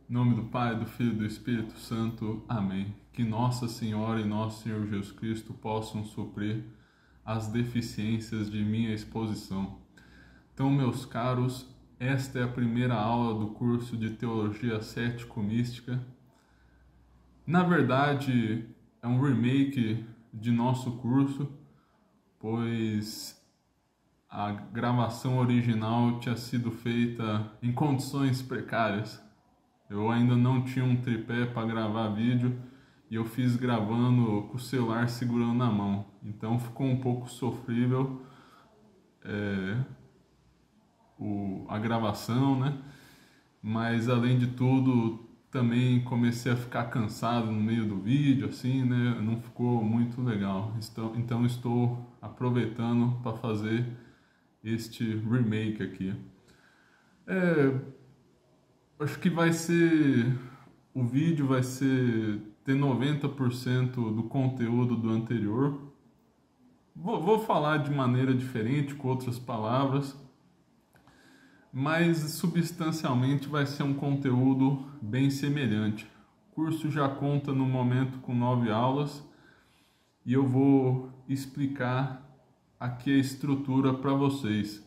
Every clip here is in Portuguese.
Em nome do Pai, do Filho e do Espírito Santo. Amém. Que Nossa Senhora e Nosso Senhor Jesus Cristo possam suprir as deficiências de minha exposição. Então, meus caros, esta é a primeira aula do curso de Teologia Cético-Mística. Na verdade, é um remake de nosso curso, pois a gravação original tinha sido feita em condições precárias. Eu ainda não tinha um tripé para gravar vídeo e eu fiz gravando com o celular segurando na mão. Então ficou um pouco sofrível a gravação, né? Mas além de tudo, também comecei a ficar cansado no meio do vídeo, assim, né? Não ficou muito legal. Então estou aproveitando para fazer este remake aqui. Acho que o vídeo vai ter 90% do conteúdo do anterior. Vou falar de maneira diferente, com outras palavras, mas substancialmente vai ser um conteúdo bem semelhante. O curso já conta no momento com 9 aulas e eu vou explicar aqui a estrutura para vocês.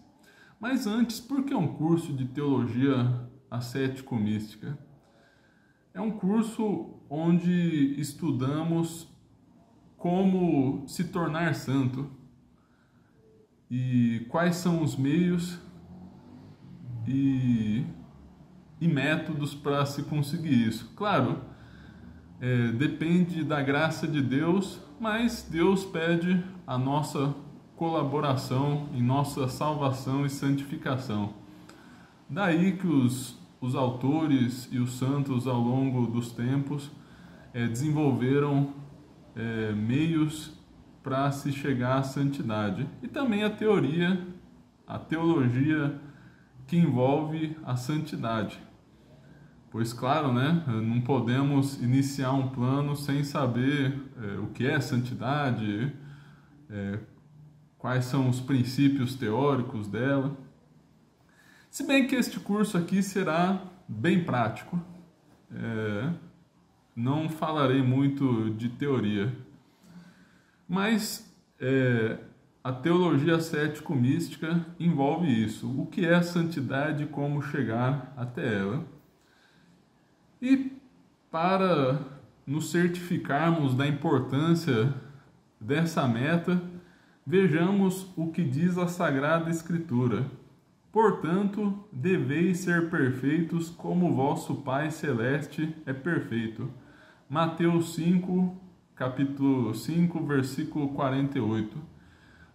Mas antes, por que um curso de teologia ascético-mística? É um curso onde estudamos como se tornar santo e quais são os meios e métodos para se conseguir isso. Claro, depende da graça de Deus, mas Deus pede a nossa colaboração em nossa salvação e santificação. Daí que os autores e os santos ao longo dos tempos desenvolveram meios para se chegar à santidade. E também a teologia que envolve a santidade. Pois claro, né, não podemos iniciar um plano sem saber o que é santidade, quais são os princípios teóricos dela. Se bem que este curso aqui será bem prático, não falarei muito de teoria, mas a teologia cético-mística envolve isso, o que é a santidade e como chegar até ela. E para nos certificarmos da importância dessa meta, vejamos o que diz a Sagrada Escritura. Portanto, deveis ser perfeitos como vosso Pai Celeste é perfeito. Mateus 5, capítulo 5, versículo 48.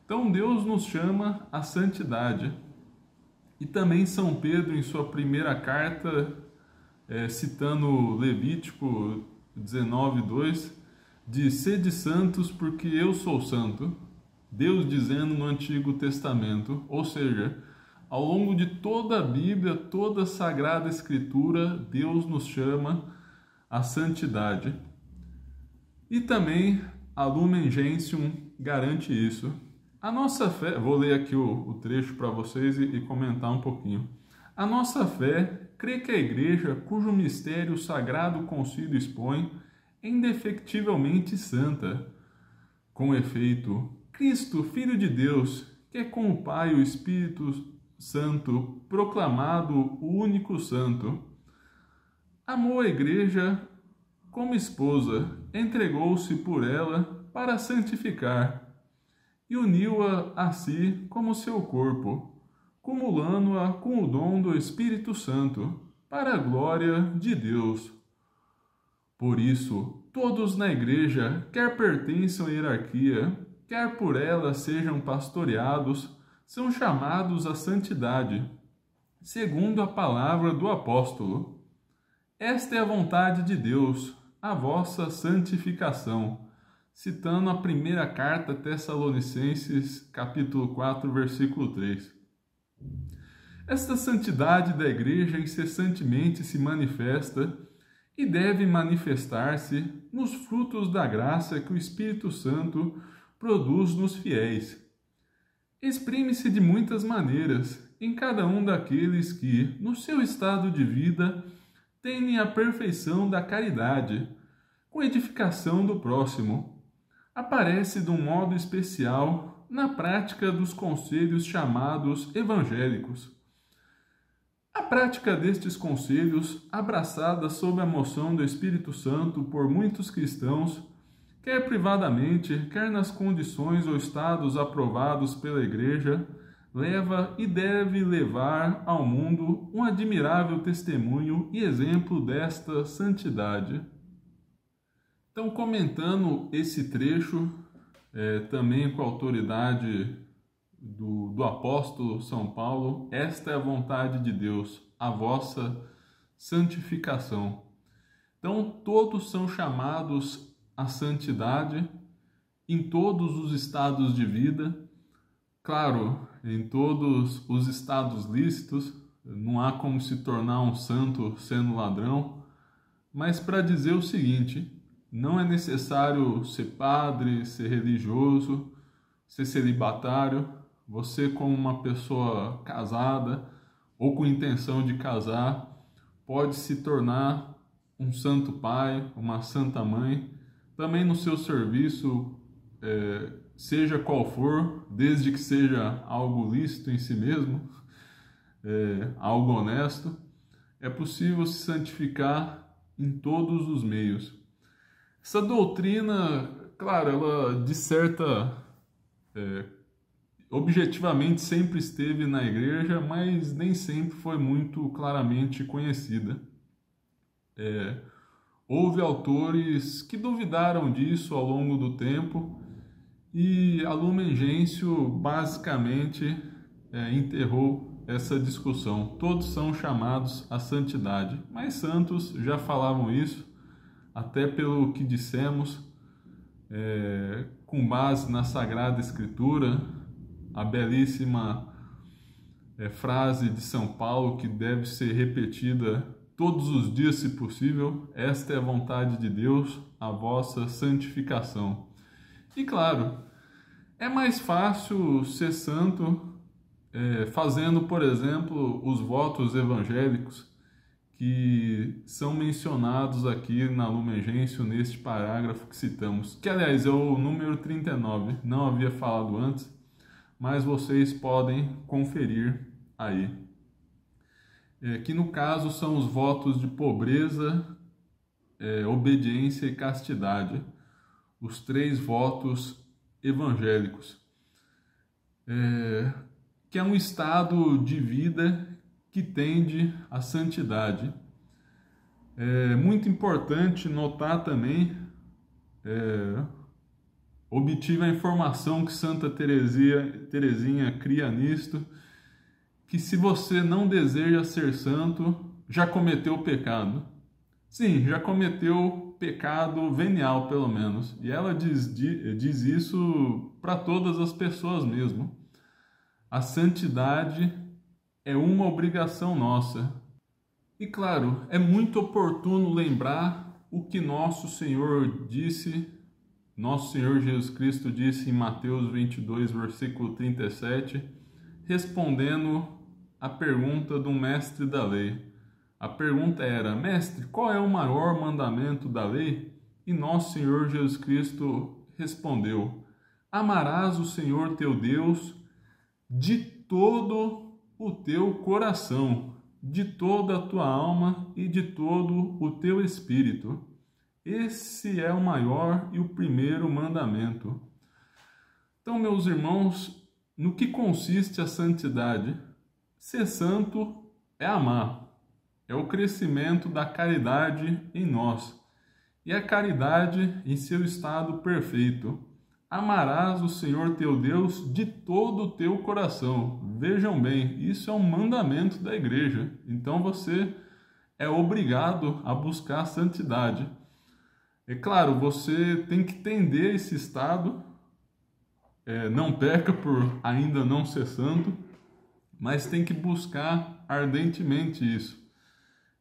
Então Deus nos chama à santidade. E também São Pedro, em sua primeira carta, citando Levítico 19:2, diz: sede santos porque eu sou santo. Deus dizendo no Antigo Testamento, ou seja, ao longo de toda a Bíblia, toda a Sagrada Escritura, Deus nos chama à santidade. E também a Lumen Gentium garante isso. A nossa fé, vou ler aqui o trecho para vocês e comentar um pouquinho. A nossa fé crê que a Igreja, cujo mistério o Sagrado Concílio expõe, é indefectivelmente santa. Com efeito, Cristo, Filho de Deus, que é com o Pai e o Espírito Santo, proclamado o único santo, amou a Igreja como esposa, entregou-se por ela para santificar e uniu-a a si como seu corpo, cumulando-a com o dom do Espírito Santo, para a glória de Deus. Por isso, todos na Igreja, quer pertençam à hierarquia, quer por ela sejam pastoreados, são chamados à santidade, segundo a palavra do apóstolo. Esta é a vontade de Deus, a vossa santificação, citando a primeira carta a Tessalonicenses, capítulo 4, versículo 3. Esta santidade da Igreja incessantemente se manifesta e deve manifestar-se nos frutos da graça que o Espírito Santo produz nos fiéis. Exprime-se de muitas maneiras em cada um daqueles que, no seu estado de vida, tendem à perfeição da caridade, com edificação do próximo. Aparece de um modo especial na prática dos conselhos chamados evangélicos. A prática destes conselhos, abraçada sob a moção do Espírito Santo por muitos cristãos, quer privadamente, quer nas condições ou estados aprovados pela Igreja, leva e deve levar ao mundo um admirável testemunho e exemplo desta santidade. Então, comentando esse trecho, também com a autoridade do apóstolo São Paulo, esta é a vontade de Deus, a vossa santificação. Então, todos são chamados à santidade em todos os estados de vida, claro, em todos os estados lícitos, não há como se tornar um santo sendo ladrão, mas para dizer o seguinte: não é necessário ser padre, ser religioso, ser celibatário. Você, como uma pessoa casada ou com intenção de casar, pode se tornar um santo pai, uma santa mãe, também no seu serviço, seja qual for, desde que seja algo lícito em si mesmo, algo honesto, é possível se santificar em todos os meios. Essa doutrina, claro, ela disserta objetivamente sempre esteve na igreja, mas nem sempre foi muito claramente conhecida. Houve autores que duvidaram disso ao longo do tempo e a Lumen Gentium basicamente enterrou essa discussão. Todos são chamados à santidade, mas santos já falavam isso, até pelo que dissemos, com base na Sagrada Escritura, a belíssima frase de São Paulo, que deve ser repetida todos os dias, se possível: esta é a vontade de Deus, a vossa santificação. E claro, é mais fácil ser santo fazendo, por exemplo, os votos evangélicos que são mencionados aqui na Lumen Gentium, neste parágrafo que citamos, que aliás é o número 39, não havia falado antes, mas vocês podem conferir aí. Que no caso são os votos de pobreza, obediência e castidade, os 3 votos evangélicos, que é um estado de vida que tende à santidade. É muito importante notar também, obtive a informação que Santa Teresinha cria nisto, que se você não deseja ser santo, já cometeu pecado. Sim, já cometeu pecado venial, pelo menos. E ela diz isso para todas as pessoas mesmo. A santidade é uma obrigação nossa. E claro, é muito oportuno lembrar o que nosso Senhor Jesus Cristo disse em Mateus 22, versículo 37, respondendo à pergunta do mestre da lei. A pergunta era: mestre, qual é o maior mandamento da lei? E nosso Senhor Jesus Cristo respondeu: amarás o Senhor teu Deus de todo o teu coração, de toda a tua alma e de todo o teu espírito. Esse é o maior e o primeiro mandamento. Então, meus irmãos, no que consiste a santidade? Ser santo é amar, é o crescimento da caridade em nós, e a caridade em seu estado perfeito. Amarás o Senhor teu Deus de todo o teu coração. Vejam bem, isso é um mandamento da igreja. Então você é obrigado a buscar a santidade. É claro, você tem que tender esse estado. Não peca por ainda não ser santo, mas tem que buscar ardentemente isso.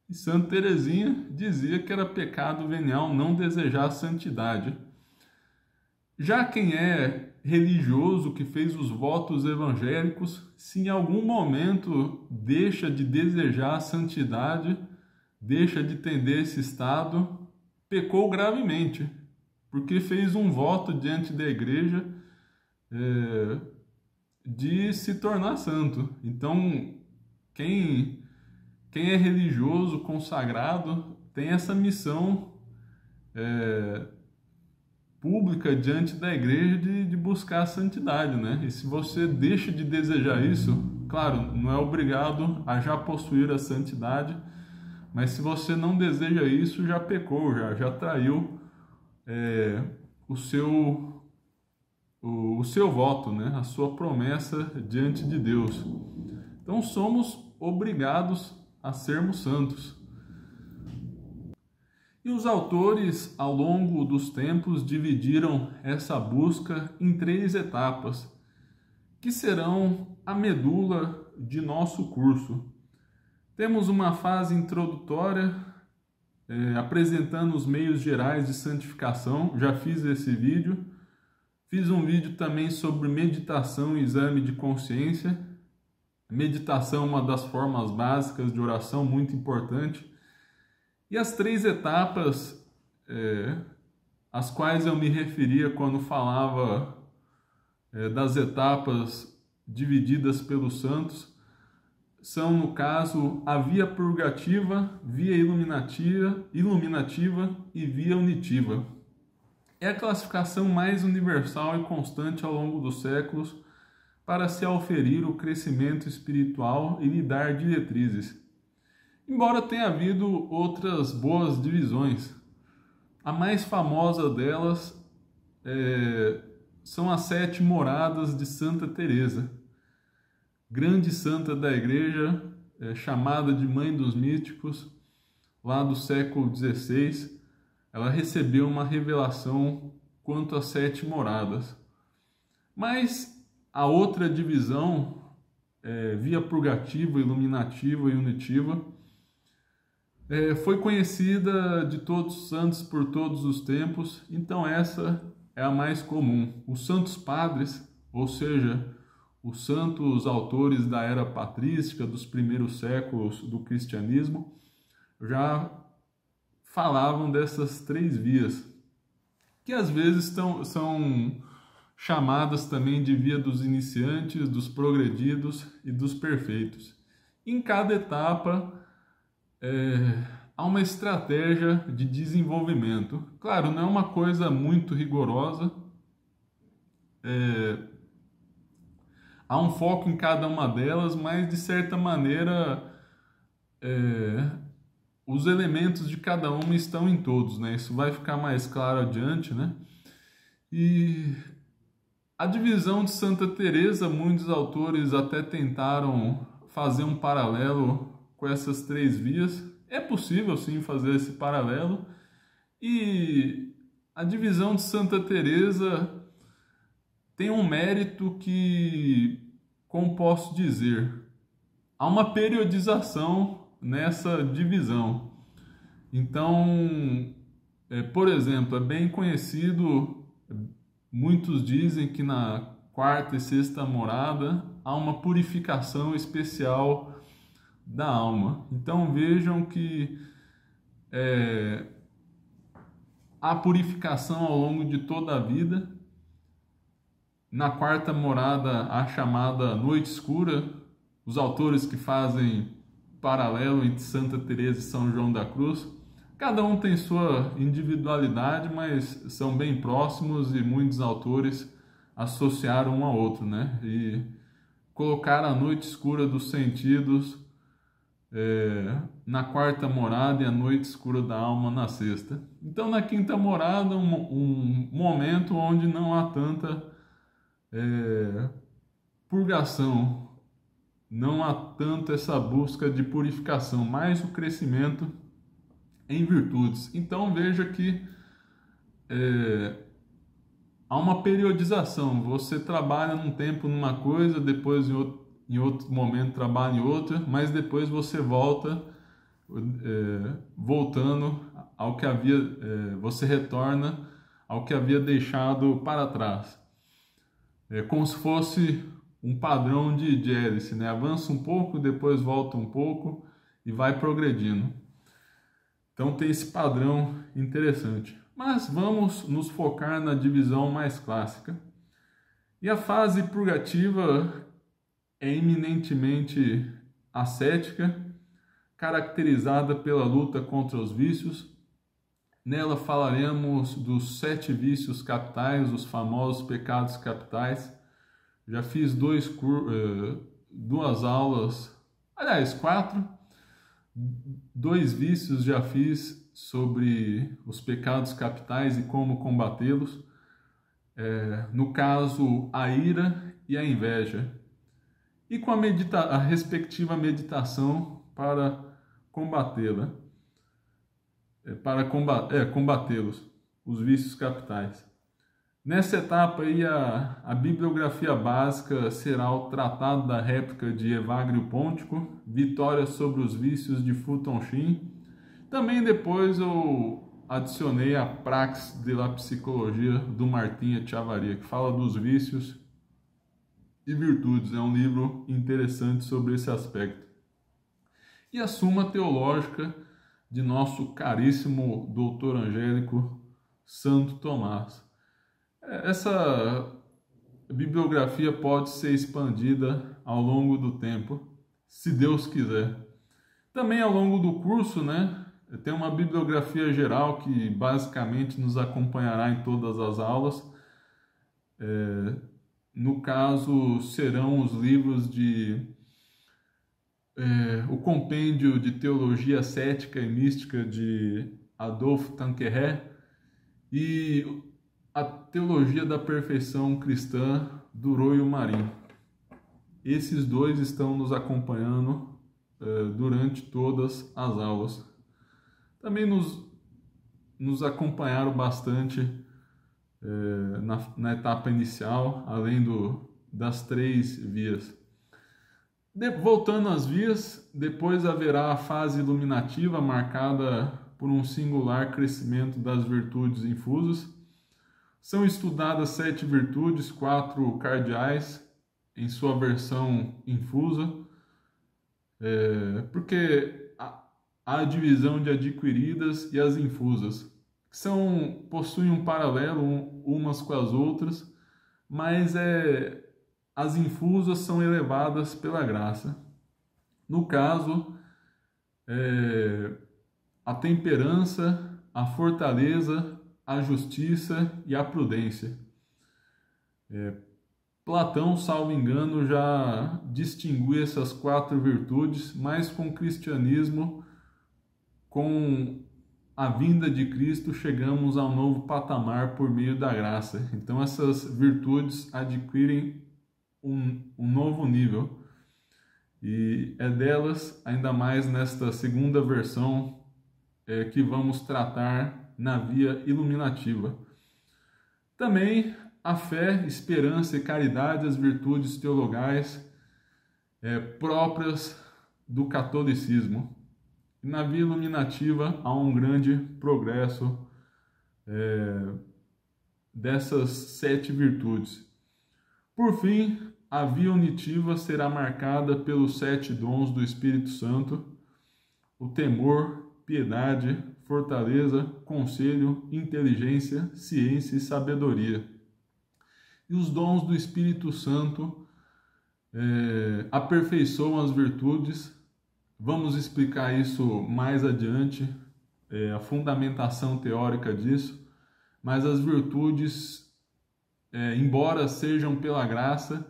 E Santa Teresinha dizia que era pecado venial não desejar a santidade. Já quem é religioso, que fez os votos evangélicos, se em algum momento deixa de desejar a santidade, deixa de tender esse estado, pecou gravemente, porque fez um voto diante da igreja de se tornar santo. Então, quem é religioso, consagrado, tem essa missão pública diante da igreja de buscar a santidade, né? E se você deixa de desejar isso, claro, não é obrigado a já possuir a santidade, mas se você não deseja isso, já pecou, já traiu o seu voto, né? A sua promessa diante de Deus. Então somos obrigados a sermos santos. E os autores, ao longo dos tempos, dividiram essa busca em 3 etapas, que serão a medula de nosso curso. Temos uma fase introdutória, apresentando os meios gerais de santificação. Já fiz esse vídeo. Fiz um vídeo também sobre meditação e exame de consciência. Meditação é uma das formas básicas de oração, muito importante. E as 3 etapas às quais eu me referia quando falava das etapas divididas pelos santos são, no caso, a via purgativa, via iluminativa e via unitiva. É a classificação mais universal e constante ao longo dos séculos para se auferir o crescimento espiritual e lhe dar diretrizes. Embora tenha havido outras boas divisões, a mais famosa delas são as 7 moradas de Santa Teresa, grande santa da igreja, chamada de Mãe dos Místicos, lá do século XVI. Ela recebeu uma revelação quanto às 7 moradas. Mas a outra divisão, via purgativa, iluminativa e unitiva, foi conhecida de todos os santos por todos os tempos, então essa é a mais comum. Os santos padres, ou seja, os santos autores da era patrística, dos primeiros séculos do cristianismo, já falavam dessas 3 vias, que às vezes são chamadas também de via dos iniciantes, dos progredidos e dos perfeitos. Em cada etapa, há uma estratégia de desenvolvimento. Claro, não é uma coisa muito rigorosa, há um foco em cada uma delas, mas de certa maneira os elementos de cada uma estão em todos, né? Isso vai ficar mais claro adiante, né? E a divisão de Santa Teresa, muitos autores até tentaram fazer um paralelo com essas 3 vias. É possível sim fazer esse paralelo, e a divisão de Santa Teresa tem um mérito que, como posso dizer, há uma periodização nessa divisão. Então, por exemplo, é bem conhecido, muitos dizem que na 4ª e 6ª morada há uma purificação especial da alma. Então vejam que há purificação ao longo de toda a vida. Na 4ª morada, a chamada noite escura. Os autores que fazem paralelo entre Santa Teresa e São João da Cruz, cada um tem sua individualidade, mas são bem próximos, e muitos autores associaram um ao outro, né? E colocaram a noite escura dos sentidos na 4ª morada e a noite escura da alma na 6ª. Então, na 5ª morada, um momento onde não há tanta purgação, não há tanto essa busca de purificação, mais o crescimento em virtudes. Então veja que há uma periodização. Você trabalha num tempo numa coisa, depois em outro momento trabalha em outra, mas depois você voltando ao que havia, você retorna ao que havia deixado para trás. É como se fosse um padrão de hélice, né? Avança um pouco, depois volta um pouco e vai progredindo. Então tem esse padrão interessante. Mas vamos nos focar na divisão mais clássica. E a fase purgativa é eminentemente ascética, caracterizada pela luta contra os vícios. Nela falaremos dos 7 vícios capitais, os famosos pecados capitais. Já fiz 2 aulas, aliás, 4. 2 vícios já fiz sobre os pecados capitais e como combatê-los. No caso, a ira e a inveja. E com a respectiva meditação para combatê-la. Combatê-los, os vícios capitais. Nessa etapa aí, a bibliografia básica será o Tratado da Réplica de Evagrio Póntico, Vitória sobre os Vícios de Fulton Sheen. Também depois eu adicionei a Praxis de la Psicologia do Martim Echevarria, que fala dos vícios e virtudes. É um livro interessante sobre esse aspecto. E a Suma Teológica de nosso caríssimo doutor Angélico Santo Tomás. Essa bibliografia pode ser expandida ao longo do tempo, se Deus quiser. Também ao longo do curso, né, tem uma bibliografia geral que basicamente nos acompanhará em todas as aulas. No caso, serão os livros o Compêndio de Teologia Cética e Mística de Adolphe Tanqueray e a Teologia da Perfeição Cristã do Royo Marim. Esses 2 estão nos acompanhando durante todas as aulas. Também nos acompanharam bastante na etapa inicial, além das 3 vias. Voltando às vias, depois haverá a fase iluminativa marcada por um singular crescimento das virtudes infusas. São estudadas 7 virtudes, 4 cardeais, em sua versão infusa, porque há a divisão de adquiridas e as infusas, que possuem um paralelo umas com as outras, mas as infusas são elevadas pela graça. No caso, a temperança, a fortaleza, a justiça e a prudência. Platão, salvo engano, já distinguiu essas 4 virtudes, mas com o cristianismo, com a vinda de Cristo, chegamos a um novo patamar por meio da graça. Então essas virtudes adquirem um novo nível. E é delas, ainda mais nesta segunda versão, que vamos tratar na via iluminativa. Também a fé, esperança e caridade, as virtudes teologais próprias do catolicismo. E na via iluminativa há um grande progresso dessas 7 virtudes. Por fim, a via unitiva será marcada pelos 7 dons do Espírito Santo: o temor, piedade, fortaleza, conselho, inteligência, ciência e sabedoria. E os dons do Espírito Santo aperfeiçoam as virtudes. Vamos explicar isso mais adiante, a fundamentação teórica disso, mas as virtudes, embora sejam pela graça,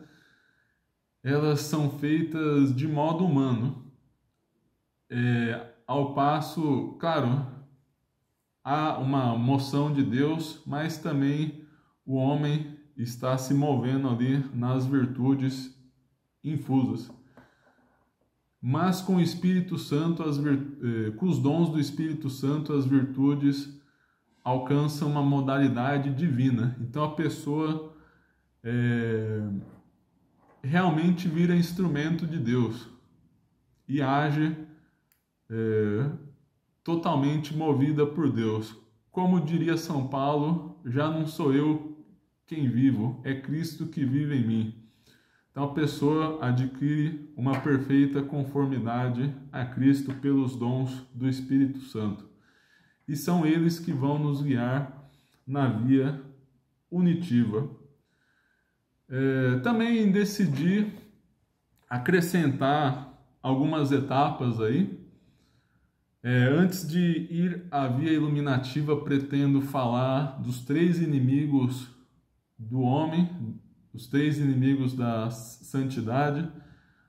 elas são feitas de modo humano, ao passo, claro, há uma moção de Deus, mas também o homem está se movendo ali nas virtudes infusas. Mas com o Espírito Santo, com os dons do Espírito Santo, as virtudes alcançam uma modalidade divina. Então a pessoa realmente vira instrumento de Deus e age totalmente movida por Deus. Como diria São Paulo, já não sou eu quem vivo, é Cristo que vive em mim. Então a pessoa adquire uma perfeita conformidade a Cristo pelos dons do Espírito Santo. e são eles que vão nos guiar na via unitiva. Também decidi acrescentar algumas etapas aí. Antes de ir à via iluminativa, pretendo falar dos 3 inimigos do homem, os 3 inimigos da santidade,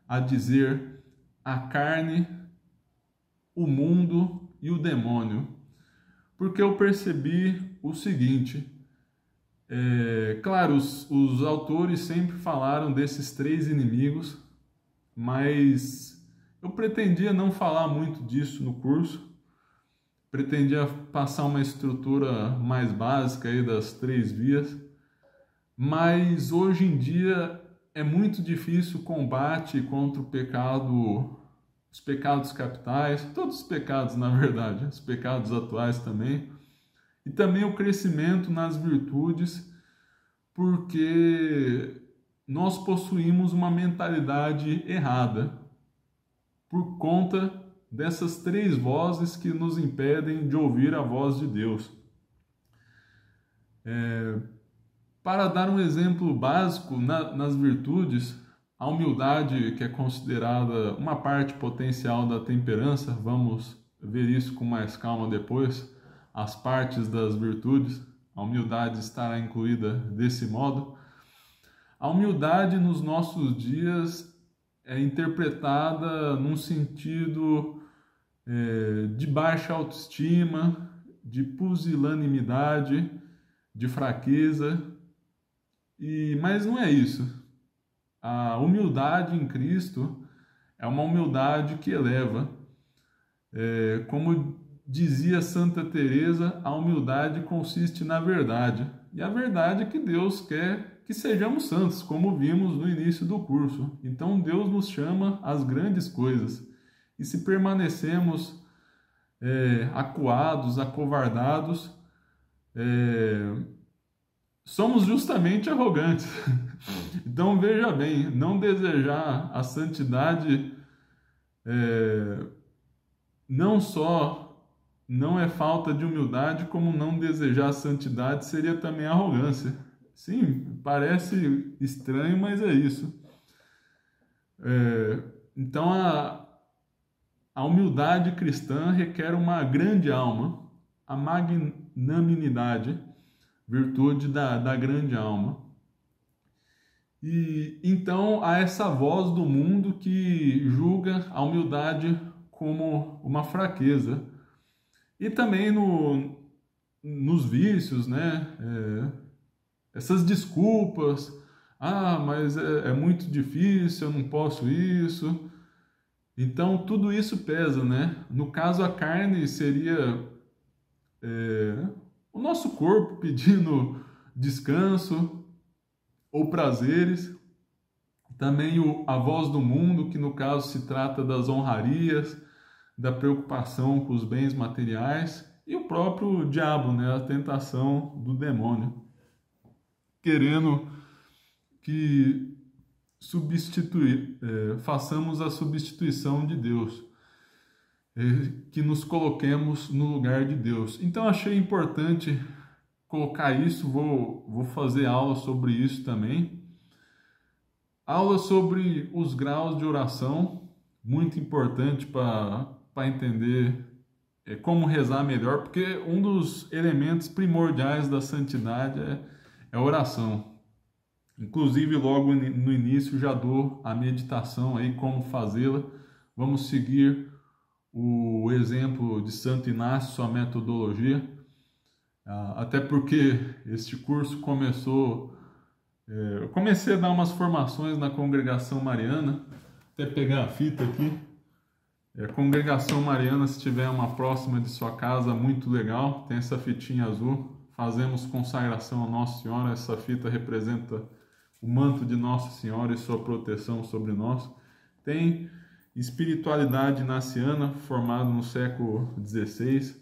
a dizer, a carne, o mundo e o demônio. Porque eu percebi o seguinte, claro, os autores sempre falaram desses 3 inimigos, mas eu pretendia não falar muito disso no curso, pretendia passar uma estrutura mais básica aí das 3 vias, mas hoje em dia é muito difícil o combate contra o pecado, os pecados capitais, todos os pecados na verdade, os pecados atuais também, e também o crescimento nas virtudes, porque nós possuímos uma mentalidade errada, por conta dessas 3 vozes que nos impedem de ouvir a voz de Deus. Para dar um exemplo básico nas virtudes, a humildade, que é considerada uma parte potencial da temperança, vamos ver isso com mais calma depois, as partes das virtudes, a humildade estará incluída desse modo. A humildade nos nossos dias é interpretada num sentido de baixa autoestima, de pusilanimidade, de fraqueza, mas não é isso. A humildade em Cristo é uma humildade que eleva. Como dizia Santa Teresa, a humildade consiste na verdade. E a verdade é que Deus quer que sejamos santos, como vimos no início do curso. Então Deus nos chama às grandes coisas. E se permanecemos acuados, acovardados, somos justamente arrogantes. Então veja bem, não desejar a santidade não só não é falta de humildade, como não desejar a santidade seria também arrogância. Sim, parece estranho, mas é isso. Então a humildade cristã requer uma grande alma, a magnanimidade, virtude da grande alma. E então há essa voz do mundo que julga a humildade como uma fraqueza. E também nos vícios, né? Essas desculpas, mas é muito difícil, eu não posso isso. Então tudo isso pesa, né? No caso, a carne seria o nosso corpo pedindo descanso ou prazeres. Também a voz do mundo, que no caso se trata das honrarias, da preocupação com os bens materiais, e o próprio diabo, né? A tentação do demônio, querendo que façamos a substituição de Deus, que nos coloquemos no lugar de Deus. Então achei importante colocar isso, vou fazer aula sobre isso também. Aula sobre os graus de oração, muito importante para entender como rezar melhor, porque um dos elementos primordiais da santidade é a oração. Inclusive, logo no início já dou a meditação aí, como fazê-la. Vamos seguir o exemplo de Santo Inácio, sua metodologia, até porque este curso eu comecei a dar umas formações na Congregação Mariana, até pegar a fita aqui. Congregação Mariana, se tiver uma próxima de sua casa, muito legal, tem essa fitinha azul, fazemos consagração a Nossa Senhora, essa fita representa o manto de Nossa Senhora e sua proteção sobre nós. Tem espiritualidade ignaciana, formado no século XVI,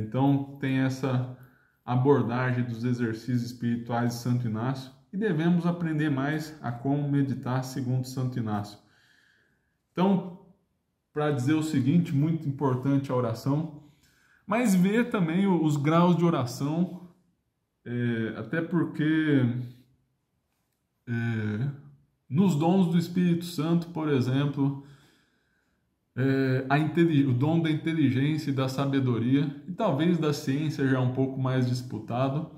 então tem essa abordagem dos exercícios espirituais de Santo Inácio, e devemos aprender mais a como meditar segundo Santo Inácio. Então, para dizer o seguinte, muito importante a oração, Mas ver também os graus de oração, até porque nos dons do Espírito Santo, por exemplo, o dom da inteligência e da sabedoria, e talvez da ciência já um pouco mais disputado,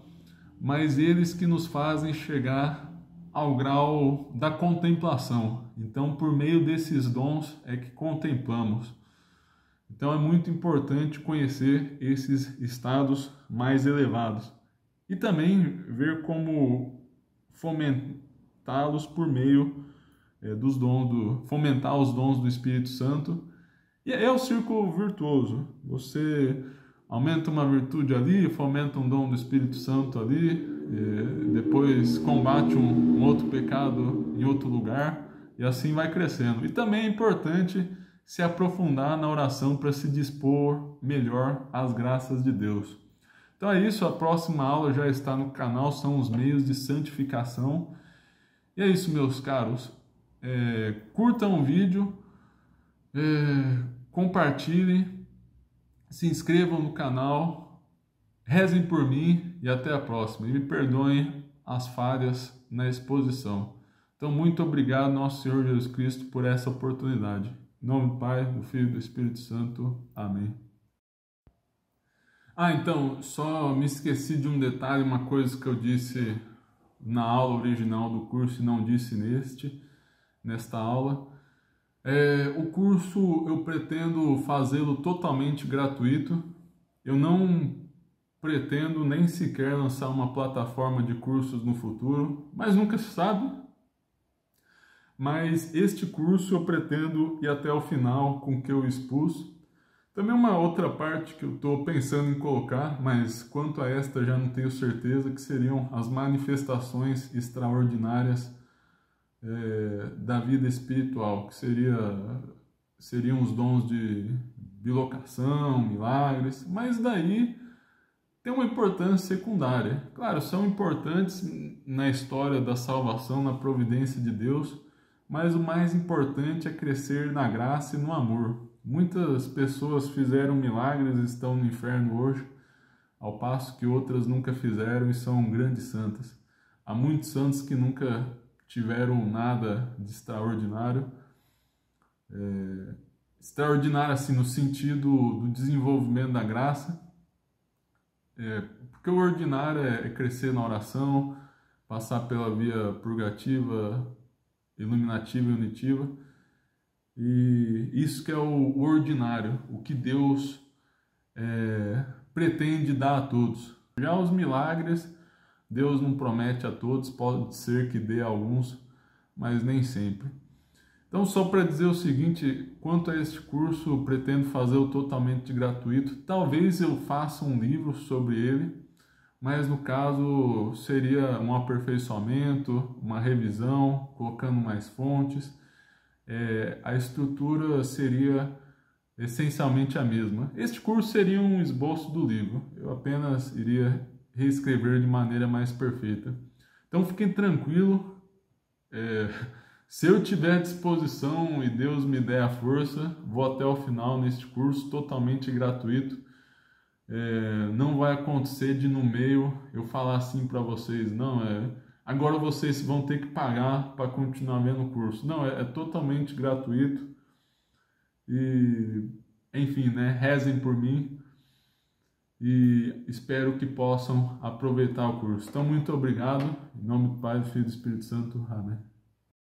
mas eles que nos fazem chegar ao grau da contemplação. Então, por meio desses dons é que contemplamos. Então, é muito importante conhecer esses estados mais elevados e também ver como fomentá-los por meio dos dons fomentar os dons do Espírito Santo. E é o círculo virtuoso. Você aumenta uma virtude ali, fomenta um dom do Espírito Santo ali, depois combate um outro pecado em outro lugar, e assim vai crescendo. E também é importante se aprofundar na oração para se dispor melhor às graças de Deus. Então é isso, a próxima aula já está no canal, são os meios de santificação. E é isso, meus caros. Curtam o vídeo, compartilhem, se inscrevam no canal, rezem por mim e até a próxima. E me perdoem as falhas na exposição. Então, muito obrigado, nosso Senhor Jesus Cristo, por essa oportunidade. Em nome do Pai, do Filho e do Espírito Santo. Amém. Então, só me esqueci de um detalhe, uma coisa que eu disse na aula original do curso e não disse nesta aula. O curso eu pretendo fazê-lo totalmente gratuito. Eu não pretendo nem sequer lançar uma plataforma de cursos no futuro, mas nunca se sabe. Mas este curso eu pretendo ir até o final com o que eu expus. Também uma outra parte que eu estou pensando em colocar, mas quanto a esta já não tenho certeza, que seriam as manifestações extraordinárias da vida espiritual, que seriam os dons de bilocação, milagres, mas daí tem uma importância secundária. Claro, são importantes na história da salvação, na providência de Deus, mas o mais importante é crescer na graça e no amor. Muitas pessoas fizeram milagres e estão no inferno hoje, ao passo que outras nunca fizeram e são grandes santas. Há muitos santos que nunca tiveram nada de extraordinário. Extraordinário assim no sentido do desenvolvimento da graça, porque o ordinário é crescer na oração, passar pela via purgativa, iluminativa e unitiva, e isso que é o ordinário, o que Deus pretende dar a todos. Já os milagres, Deus não promete a todos, pode ser que dê a alguns, mas nem sempre. Então, só para dizer o seguinte, quanto a este curso, eu pretendo fazê-lo totalmente gratuito. Talvez eu faça um livro sobre ele, mas no caso seria um aperfeiçoamento, uma revisão, colocando mais fontes. A estrutura seria essencialmente a mesma. Este curso seria um esboço do livro, eu apenas iria reescrever de maneira mais perfeita. Então fiquem tranquilos, se eu tiver disposição e Deus me der a força, vou até o final neste curso totalmente gratuito. Não vai acontecer de no meio eu falar assim para vocês, não, agora vocês vão ter que pagar para continuar vendo o curso. Não, é totalmente gratuito. E, enfim, rezem por mim e espero que possam aproveitar o curso. Então, muito obrigado. Em nome do Pai, do Filho e do Espírito Santo. Amém.